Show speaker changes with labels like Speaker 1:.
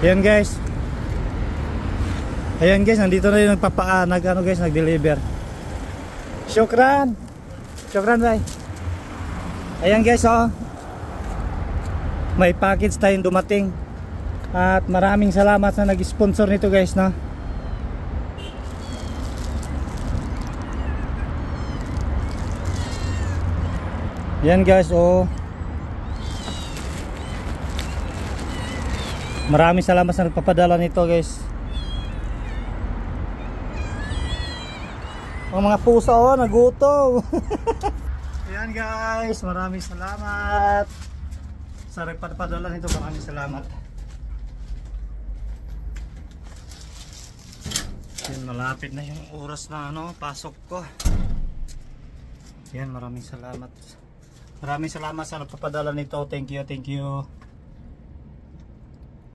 Speaker 1: Ayan guys. Ayan guys, nandito na yung nag-deliver. Syukran. Syukran bay. Ayan guys, oh. May package tayong dumating. At maraming salamat sa nag-sponsor nito guys, no. Ayan guys, oh. Maraming salamat sa nagpapadala nito guys. Ang mga pusa, oh, nagutom. Ayan guys, maraming salamat sa nagpapadala nito. Maraming salamat. Ayan, malapit na yung oras na pasok ko. Ayan, maraming salamat. Maraming salamat sa nagpapadala nito. Thank you, thank you.